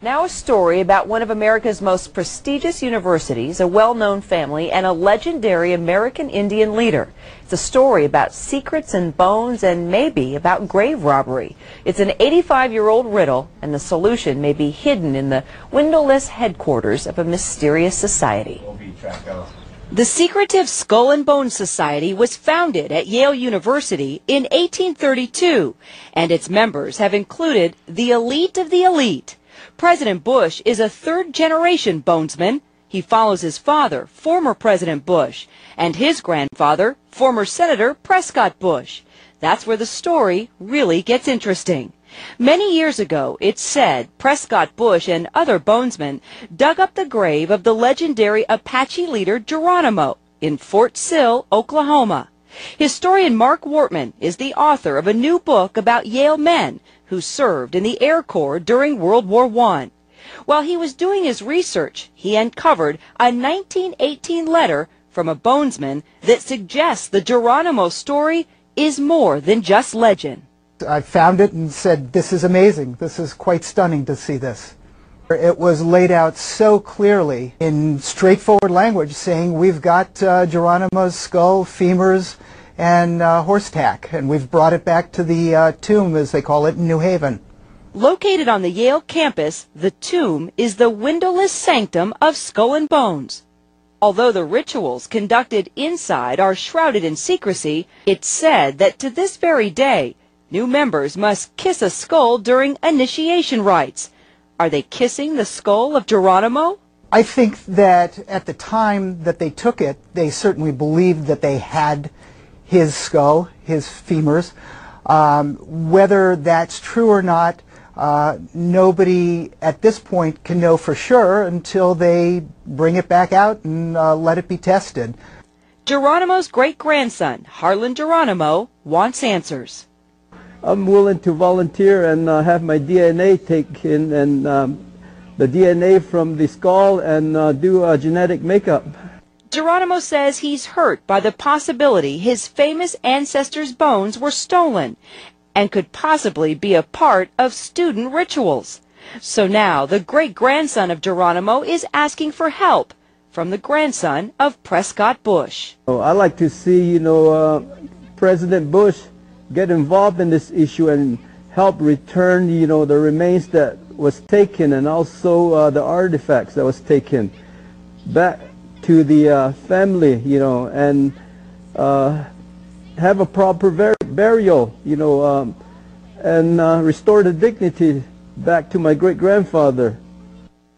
Now a story about one of America's most prestigious universities, a well-known family, and a legendary American Indian leader. It's a story about secrets and bones and maybe about grave robbery. It's an 85-year-old riddle, and the solution may be hidden in the windowless headquarters of a mysterious society. The secretive Skull and Bones Society was founded at Yale University in 1832, and its members have included the elite of the elite. President Bush is a third-generation bonesman. He follows his father, former President Bush, and his grandfather, former Senator Prescott Bush. That's where the story really gets interesting. Many years ago, it's said Prescott Bush and other bonesmen dug up the grave of the legendary Apache leader Geronimo in Fort Sill, Oklahoma. Historian Mark Wortman is the author of a new book about Yale men who served in the Air Corps during World War I. While he was doing his research, he uncovered a 1918 letter from a bonesman that suggests the Geronimo story is more than just legend. I found it and said, this is amazing. This is quite stunning to see this. It was laid out so clearly in straightforward language, saying we've got Geronimo's skull, femurs, and horse tack, and we've brought it back to the tomb, as they call it, in New Haven. Located on the Yale campus, the tomb is the windowless sanctum of Skull and Bones. Although the rituals conducted inside are shrouded in secrecy, it's said that to this very day, new members must kiss a skull during initiation rites. Are they kissing the skull of Geronimo? I think that at the time that they took it, they certainly believed that they had his skull, his femurs. Whether that's true or not, nobody at this point can know for sure until they bring it back out and let it be tested. Geronimo's great-grandson, Harlan Geronimo, wants answers. I'm willing to volunteer and have my DNA taken and the DNA from the skull and do a genetic makeup. Geronimo says he's hurt by the possibility his famous ancestors' bones were stolen and could possibly be a part of student rituals. So now the great-grandson of Geronimo is asking for help from the grandson of Prescott Bush. I like to see, President Bush get involved in this issue and help return, the remains that was taken and also the artifacts that was taken back to the family, and have a proper burial, and restore the dignity back to my great-grandfather.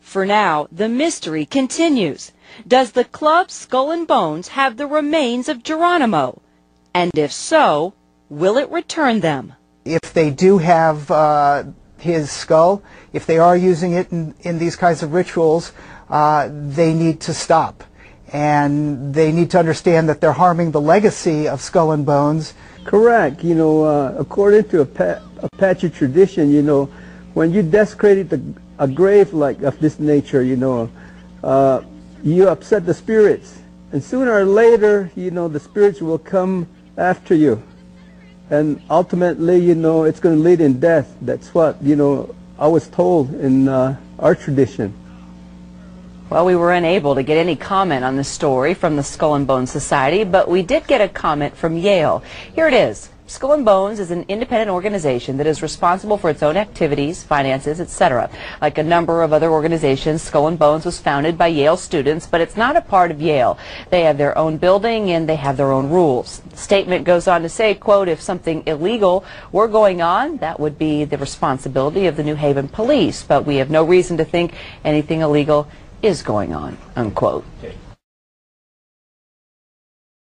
For now, the mystery continues. Does the club Skull and Bones have the remains of Geronimo? And if so, will it return them? If they do have his skull, if they are using it in these kinds of rituals, they need to stop. And they need to understand that they're harming the legacy of Skull and Bones. Correct. According to Apache tradition, when you desecrated a grave like of this nature, you upset the spirits. And sooner or later, the spirits will come after you. And ultimately, it's going to lead in death. That's what, I was told in our tradition. Well, we were unable to get any comment on the story from the Skull and Bones Society, but we did get a comment from Yale. Here it is. Skull and Bones is an independent organization that is responsible for its own activities, finances, etc. Like a number of other organizations, Skull and Bones was founded by Yale students, but it's not a part of Yale. They have their own building and they have their own rules. The statement goes on to say, quote, if something illegal were going on, that would be the responsibility of the New Haven police, but we have no reason to think anything illegal is going on, unquote.